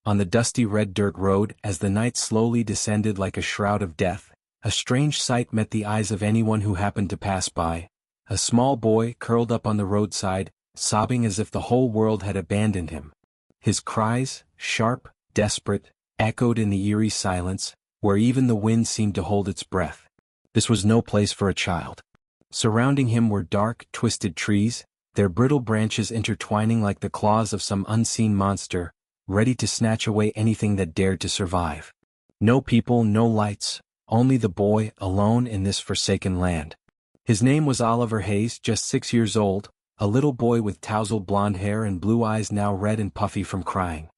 On the dusty red dirt road, as the night slowly descended like a shroud of death, a strange sight met the eyes of anyone who happened to pass by. A small boy curled up on the roadside, sobbing as if the whole world had abandoned him. His cries, sharp, desperate, echoed in the eerie silence, where even the wind seemed to hold its breath. This was no place for a child. Surrounding him were dark, twisted trees, their brittle branches intertwining like the claws of some unseen monster, ready to snatch away anything that dared to survive. No people, no lights, only the boy, alone in this forsaken land. His name was Oliver Hayes, just 6 years old, a little boy with tousled blonde hair and blue eyes now red and puffy from crying.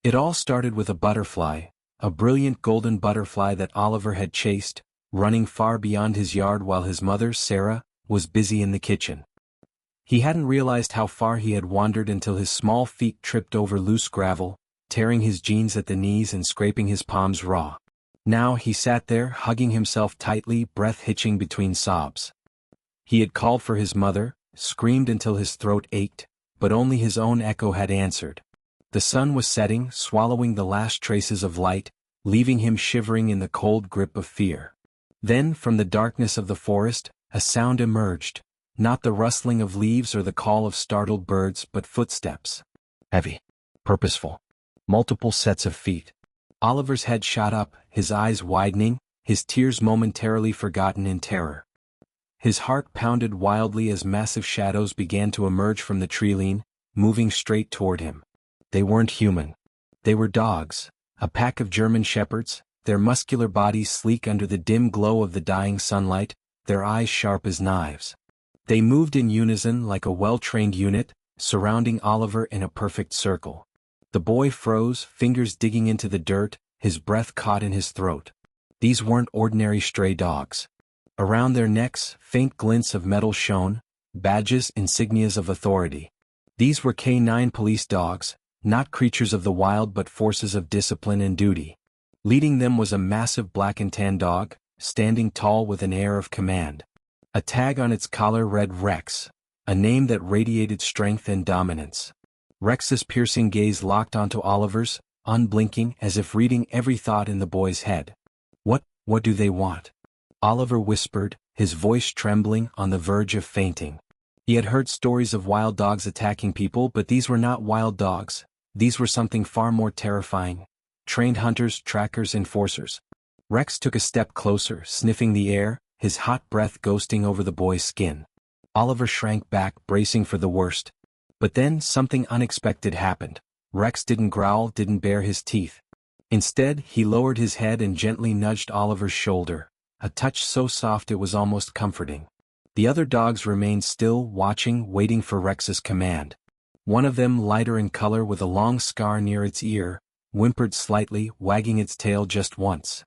It all started with a butterfly, a brilliant golden butterfly that Oliver had chased, running far beyond his yard while his mother, Sarah, was busy in the kitchen. He hadn't realized how far he had wandered until his small feet tripped over loose gravel, tearing his jeans at the knees and scraping his palms raw. Now he sat there, hugging himself tightly, breath hitching between sobs. He had called for his mother, screamed until his throat ached, but only his own echo had answered. The sun was setting, swallowing the last traces of light, leaving him shivering in the cold grip of fear. Then, from the darkness of the forest, a sound emerged, not the rustling of leaves or the call of startled birds, but footsteps. Heavy, purposeful, multiple sets of feet. Oliver's head shot up, his eyes widening, his tears momentarily forgotten in terror. His heart pounded wildly as massive shadows began to emerge from the treeline, moving straight toward him. They weren't human. They were dogs, a pack of German shepherds, their muscular bodies sleek under the dim glow of the dying sunlight, their eyes sharp as knives. They moved in unison like a well-trained unit, surrounding Oliver in a perfect circle. The boy froze, fingers digging into the dirt, his breath caught in his throat. These weren't ordinary stray dogs. Around their necks, faint glints of metal shone, badges, insignias of authority. These were K9 police dogs, not creatures of the wild but forces of discipline and duty. Leading them was a massive black and tan dog, standing tall with an air of command. A tag on its collar read Rex, a name that radiated strength and dominance. Rex's piercing gaze locked onto Oliver's, unblinking as if reading every thought in the boy's head. What do they want? Oliver whispered, his voice trembling, on the verge of fainting. He had heard stories of wild dogs attacking people, but these were not wild dogs. These were something far more terrifying. Trained hunters, trackers, enforcers. Rex took a step closer, sniffing the air, his hot breath ghosting over the boy's skin. Oliver shrank back, bracing for the worst. But then something unexpected happened. Rex didn't growl, didn't bare his teeth. Instead, he lowered his head and gently nudged Oliver's shoulder, a touch so soft it was almost comforting. The other dogs remained still, watching, waiting for Rex's command. One of them, lighter in color with a long scar near its ear, whimpered slightly, wagging its tail just once.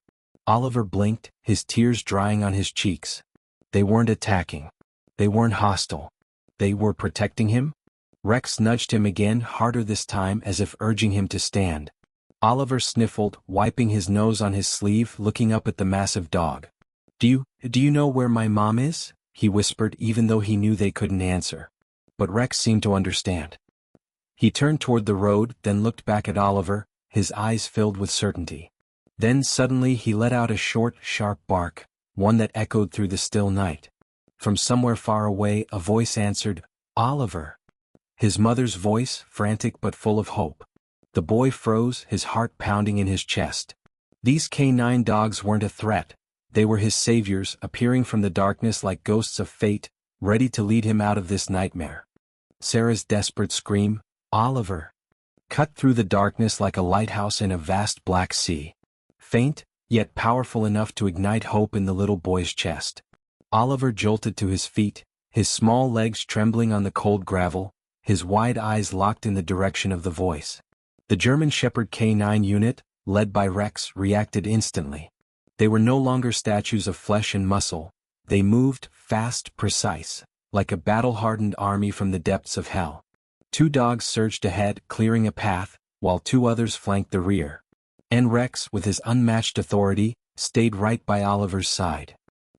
Oliver blinked, his tears drying on his cheeks. They weren't attacking. They weren't hostile. They were protecting him? Rex nudged him again, harder this time, as if urging him to stand. Oliver sniffled, wiping his nose on his sleeve, looking up at the massive dog. Do you know where my mom is? He whispered, even though he knew they couldn't answer. But Rex seemed to understand. He turned toward the road, then looked back at Oliver, his eyes filled with certainty. Then suddenly he let out a short, sharp bark, one that echoed through the still night. From somewhere far away, a voice answered, "Oliver." His mother's voice, frantic but full of hope. The boy froze, his heart pounding in his chest. These K9 dogs weren't a threat. They were his saviors, appearing from the darkness like ghosts of fate, ready to lead him out of this nightmare. Sarah's desperate scream, "Oliver!" cut through the darkness like a lighthouse in a vast black sea. Faint, yet powerful enough to ignite hope in the little boy's chest. Oliver jolted to his feet, his small legs trembling on the cold gravel, his wide eyes locked in the direction of the voice. The German Shepherd K9 unit, led by Rex, reacted instantly. They were no longer statues of flesh and muscle. They moved, fast, precise, like a battle-hardened army from the depths of hell. 2 dogs surged ahead, clearing a path, while 2 others flanked the rear. And Rex, with his unmatched authority, stayed right by Oliver's side.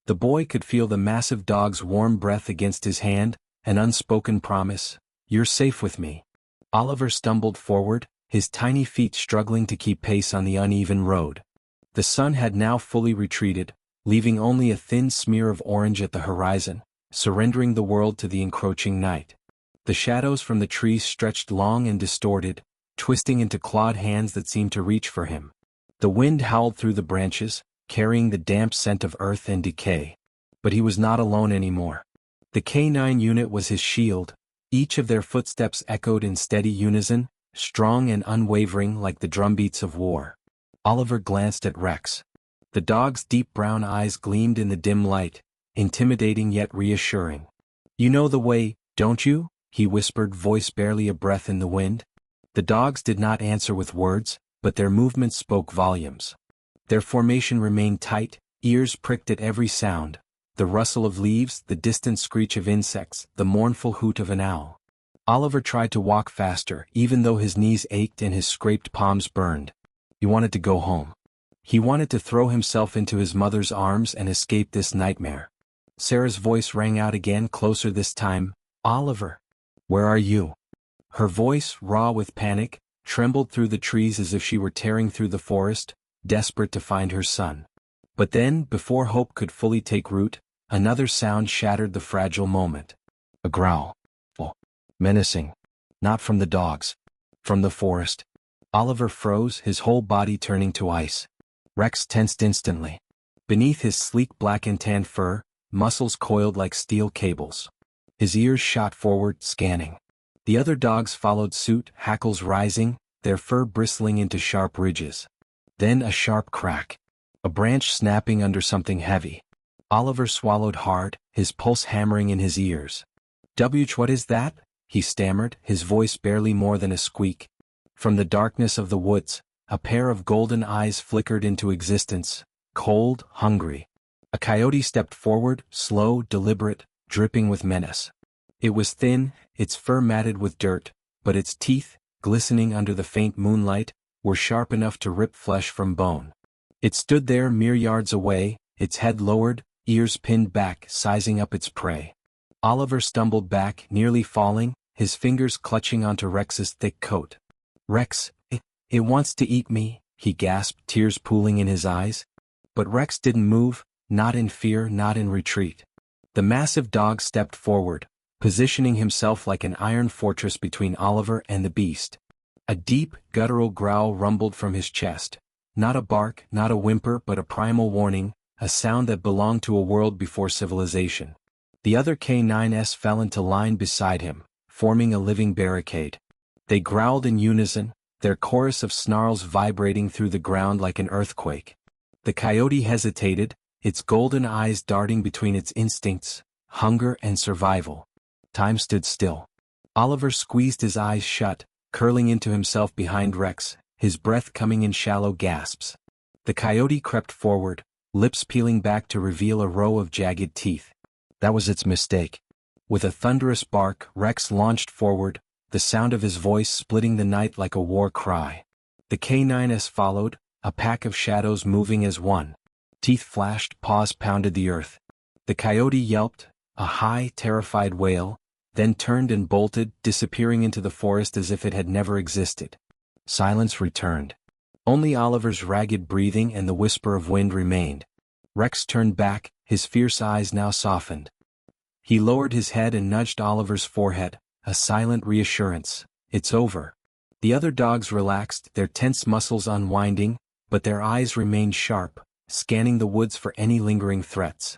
The boy could feel the massive dog's warm breath against his hand, an unspoken promise, "You're safe with me." Oliver stumbled forward, his tiny feet struggling to keep pace on the uneven road. The sun had now fully retreated, leaving only a thin smear of orange at the horizon, surrendering the world to the encroaching night. The shadows from the trees stretched long and distorted, twisting into clawed hands that seemed to reach for him. The wind howled through the branches, carrying the damp scent of earth and decay. But he was not alone anymore. The K9 unit was his shield. Each of their footsteps echoed in steady unison, strong and unwavering like the drumbeats of war. Oliver glanced at Rex. The dog's deep brown eyes gleamed in the dim light, intimidating yet reassuring. "You know the way, don't you?" he whispered, voice barely a breath in the wind. The dogs did not answer with words, but their movements spoke volumes. Their formation remained tight, ears pricked at every sound, the rustle of leaves, the distant screech of insects, the mournful hoot of an owl. Oliver tried to walk faster, even though his knees ached and his scraped palms burned. He wanted to go home. He wanted to throw himself into his mother's arms and escape this nightmare. Sarah's voice rang out again, closer this time. "Oliver, where are you?" Her voice, raw with panic, trembled through the trees as if she were tearing through the forest, desperate to find her son. But then, before hope could fully take root, another sound shattered the fragile moment. A growl. Oh, menacing. Not from the dogs. From the forest. Oliver froze, his whole body turning to ice. Rex tensed instantly. Beneath his sleek black and tan fur, muscles coiled like steel cables. His ears shot forward, scanning. The other dogs followed suit, hackles rising, their fur bristling into sharp ridges. Then a sharp crack. A branch snapping under something heavy. Oliver swallowed hard, his pulse hammering in his ears. What is that?" he stammered, his voice barely more than a squeak. From the darkness of the woods, a pair of golden eyes flickered into existence, cold, hungry. A coyote stepped forward, slow, deliberate, dripping with menace. It was thin, its fur matted with dirt, but its teeth, glistening under the faint moonlight, were sharp enough to rip flesh from bone. It stood there mere yards away, its head lowered, ears pinned back, sizing up its prey. Oliver stumbled back, nearly falling, his fingers clutching onto Rex's thick coat. "Rex, it wants to eat me," he gasped, tears pooling in his eyes. But Rex didn't move, not in fear, not in retreat. The massive dog stepped forward, positioning himself like an iron fortress between Oliver and the beast. A deep, guttural growl rumbled from his chest. Not a bark, not a whimper, but a primal warning, a sound that belonged to a world before civilization. The other K9s fell into line beside him, forming a living barricade. They growled in unison, their chorus of snarls vibrating through the ground like an earthquake. The coyote hesitated, its golden eyes darting between its instincts, hunger and survival. Time stood still. Oliver squeezed his eyes shut, curling into himself behind Rex, his breath coming in shallow gasps. The coyote crept forward, lips peeling back to reveal a row of jagged teeth. That was its mistake. With a thunderous bark, Rex launched forward, the sound of his voice splitting the night like a war cry. The K9s followed, a pack of shadows moving as one. Teeth flashed, paws pounded the earth. The coyote yelped, a high, terrified wail, then turned and bolted, disappearing into the forest as if it had never existed. Silence returned. Only Oliver's ragged breathing and the whisper of wind remained. Rex turned back, his fierce eyes now softened. He lowered his head and nudged Oliver's forehead, a silent reassurance. "It's over." The other dogs relaxed, their tense muscles unwinding, but their eyes remained sharp, scanning the woods for any lingering threats.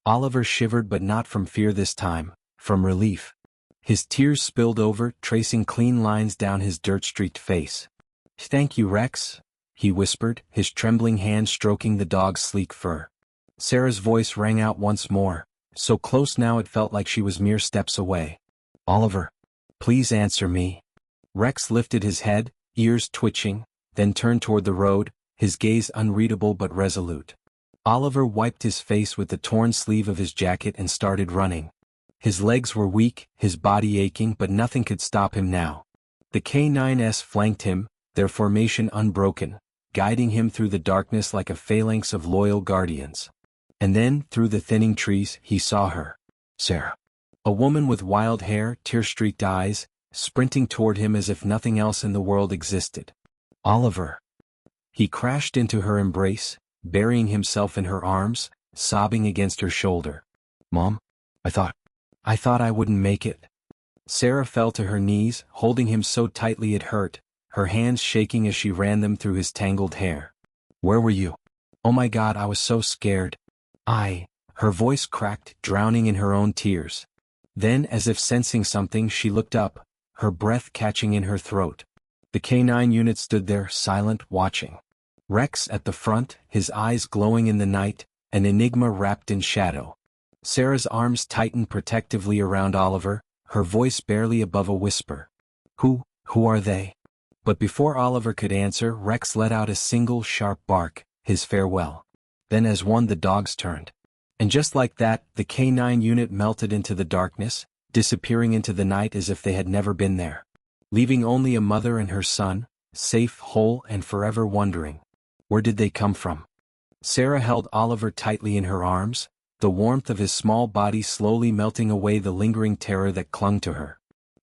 Oliver shivered, but not from fear this time, from relief. His tears spilled over, tracing clean lines down his dirt-streaked face. "Thank you, Rex," he whispered, his trembling hand stroking the dog's sleek fur. Sarah's voice rang out once more, so close now it felt like she was mere steps away. "Oliver, please answer me." Rex lifted his head, ears twitching, then turned toward the road, his gaze unreadable but resolute. Oliver wiped his face with the torn sleeve of his jacket and started running. His legs were weak, his body aching, but nothing could stop him now. The K9s flanked him, their formation unbroken, guiding him through the darkness like a phalanx of loyal guardians. And then, through the thinning trees, he saw her. Sarah. A woman with wild hair, tear-streaked eyes, sprinting toward him as if nothing else in the world existed. Oliver. He crashed into her embrace, burying himself in her arms, sobbing against her shoulder. Mom? I thought I wouldn't make it. Sarah fell to her knees, holding him so tightly it hurt, her hands shaking as she ran them through his tangled hair. Where were you? Oh my God, I was so scared. Her voice cracked, drowning in her own tears. Then, as if sensing something, she looked up, her breath catching in her throat. The K9 unit stood there, silent, watching. Rex at the front, his eyes glowing in the night, an enigma wrapped in shadow. Sarah's arms tightened protectively around Oliver, her voice barely above a whisper. Who are they? But before Oliver could answer, Rex let out a single sharp bark, his farewell. Then as one the dogs turned. And just like that, the K9 unit melted into the darkness, disappearing into the night as if they had never been there. Leaving only a mother and her son, safe, whole, and forever wondering. Where did they come from? Sarah held Oliver tightly in her arms, the warmth of his small body slowly melting away the lingering terror that clung to her.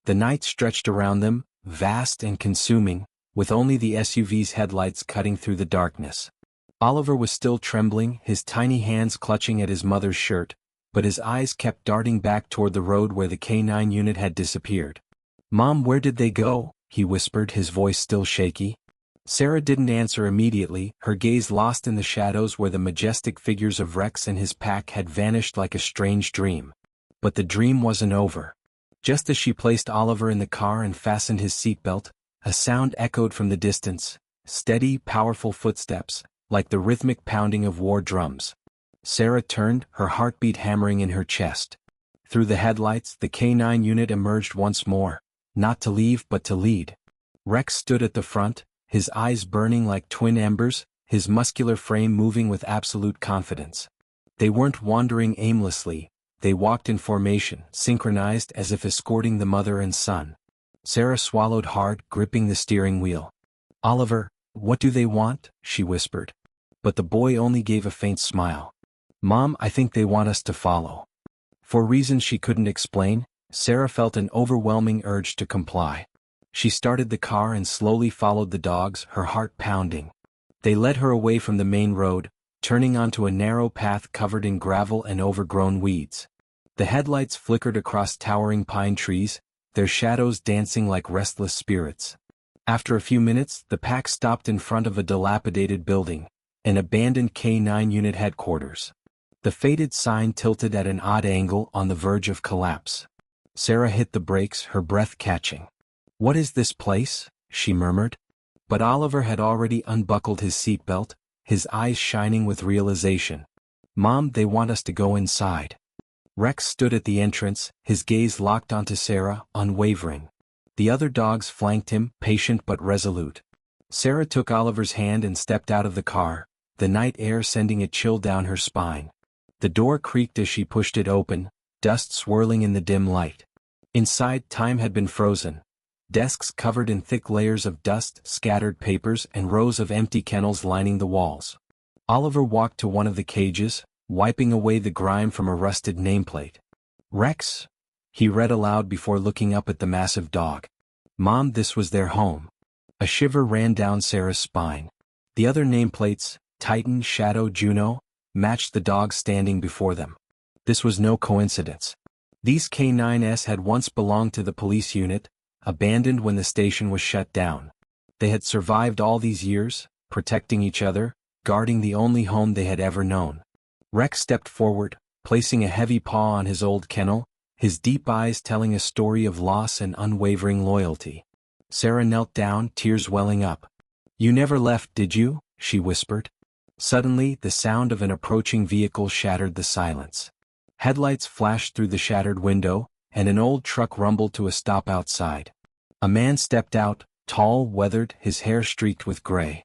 The night stretched around them, vast and consuming, with only the SUV's headlights cutting through the darkness. Oliver was still trembling, his tiny hands clutching at his mother's shirt, but his eyes kept darting back toward the road where the K9 unit had disappeared. Mom, where did they go? He whispered, his voice still shaky. Sarah didn't answer immediately, her gaze lost in the shadows where the majestic figures of Rex and his pack had vanished like a strange dream. But the dream wasn't over. Just as she placed Oliver in the car and fastened his seatbelt, a sound echoed from the distance, steady, powerful footsteps, like the rhythmic pounding of war drums. Sarah turned, her heartbeat hammering in her chest. Through the headlights, the K9 unit emerged once more, not to leave but to lead. Rex stood at the front, his eyes burning like twin embers, his muscular frame moving with absolute confidence. They weren't wandering aimlessly, they walked in formation, synchronized as if escorting the mother and son. Sarah swallowed hard, gripping the steering wheel. Oliver, what do they want? She whispered. But the boy only gave a faint smile. Mom, I think they want us to follow. For reasons she couldn't explain, Sarah felt an overwhelming urge to comply. She started the car and slowly followed the dogs, her heart pounding. They led her away from the main road, turning onto a narrow path covered in gravel and overgrown weeds. The headlights flickered across towering pine trees, their shadows dancing like restless spirits. After a few minutes, the pack stopped in front of a dilapidated building, an abandoned K9 unit headquarters. The faded sign tilted at an odd angle on the verge of collapse. Sarah hit the brakes, her breath catching. What is this place? She murmured. But Oliver had already unbuckled his seatbelt, his eyes shining with realization. Mom, they want us to go inside. Rex stood at the entrance, his gaze locked onto Sarah, unwavering. The other dogs flanked him, patient but resolute. Sarah took Oliver's hand and stepped out of the car, the night air sending a chill down her spine. The door creaked as she pushed it open, dust swirling in the dim light. Inside, time had been frozen. Desks covered in thick layers of dust, scattered papers, and rows of empty kennels lining the walls. Oliver walked to one of the cages, wiping away the grime from a rusted nameplate. Rex? He read aloud before looking up at the massive dog. Mom, this was their home. A shiver ran down Sarah's spine. The other nameplates, Titan, Shadow, Juno, matched the dog standing before them. This was no coincidence. These K9s had once belonged to the police unit, abandoned when the station was shut down. They had survived all these years, protecting each other, guarding the only home they had ever known. Rex stepped forward, placing a heavy paw on his old kennel, his deep eyes telling a story of loss and unwavering loyalty. Sarah knelt down, tears welling up. You never left, did you? She whispered. Suddenly, the sound of an approaching vehicle shattered the silence. Headlights flashed through the shattered window, and an old truck rumbled to a stop outside. A man stepped out, tall, weathered, his hair streaked with gray.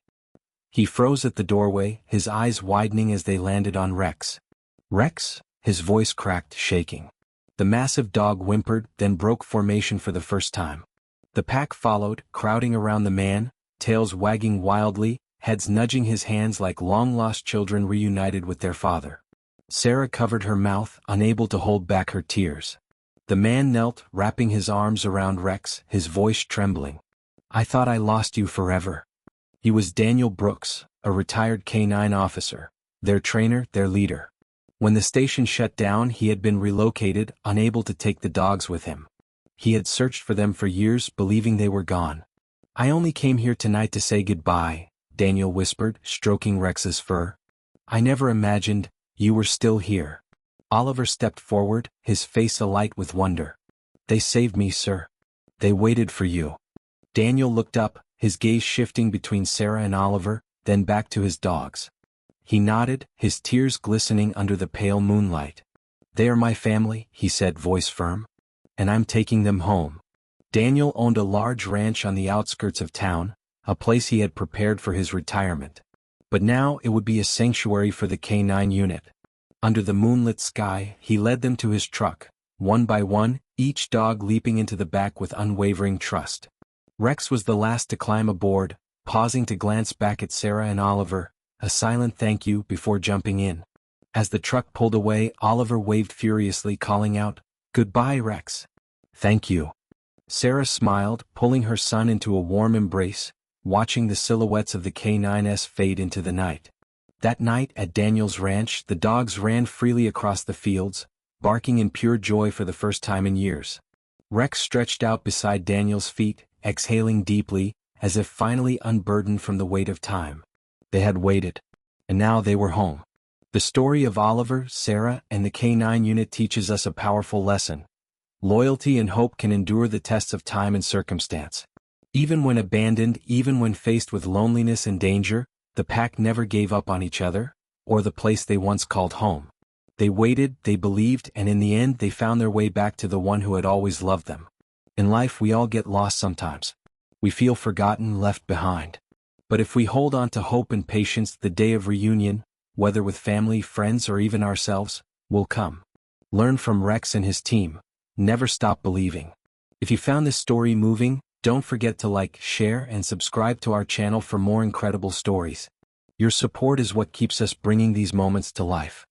He froze at the doorway, his eyes widening as they landed on Rex. Rex? His voice cracked, shaking. The massive dog whimpered, then broke formation for the first time. The pack followed, crowding around the man, tails wagging wildly, heads nudging his hands like long-lost children reunited with their father. Sarah covered her mouth, unable to hold back her tears. The man knelt, wrapping his arms around Rex, his voice trembling. "I thought I lost you forever." He was Daniel Brooks, a retired K-9 officer, their trainer, their leader. When the station shut down, he had been relocated, unable to take the dogs with him. He had searched for them for years, believing they were gone. "I only came here tonight to say goodbye," Daniel whispered, stroking Rex's fur. "I never imagined you were still here." Oliver stepped forward, his face alight with wonder. "They saved me, sir. They waited for you." Daniel looked up, his gaze shifting between Sarah and Oliver, then back to his dogs. He nodded, his tears glistening under the pale moonlight. "They are my family," he said, voice firm. "And I'm taking them home." Daniel owned a large ranch on the outskirts of town, a place he had prepared for his retirement. But now it would be a sanctuary for the K-9 unit. Under the moonlit sky, he led them to his truck, one by one, each dog leaping into the back with unwavering trust. Rex was the last to climb aboard, pausing to glance back at Sarah and Oliver, a silent thank you before jumping in. As the truck pulled away, Oliver waved furiously, calling out, "Goodbye, Rex." "Thank you." Sarah smiled, pulling her son into a warm embrace, watching the silhouettes of the K-9s fade into the night. That night at Daniel's ranch, the dogs ran freely across the fields, barking in pure joy for the first time in years. Rex stretched out beside Daniel's feet, exhaling deeply, as if finally unburdened from the weight of time. They had waited. And now they were home. The story of Oliver, Sarah, and the K-9 unit teaches us a powerful lesson. Loyalty and hope can endure the tests of time and circumstance. Even when abandoned, even when faced with loneliness and danger, the pack never gave up on each other, or the place they once called home. They waited, they believed, and in the end they found their way back to the one who had always loved them. In life we all get lost sometimes. We feel forgotten, left behind. But if we hold on to hope and patience, the day of reunion, whether with family, friends, or even ourselves, will come. Learn from Rex and his team. Never stop believing. If you found this story moving, don't forget to like, share, and subscribe to our channel for more incredible stories. Your support is what keeps us bringing these moments to life.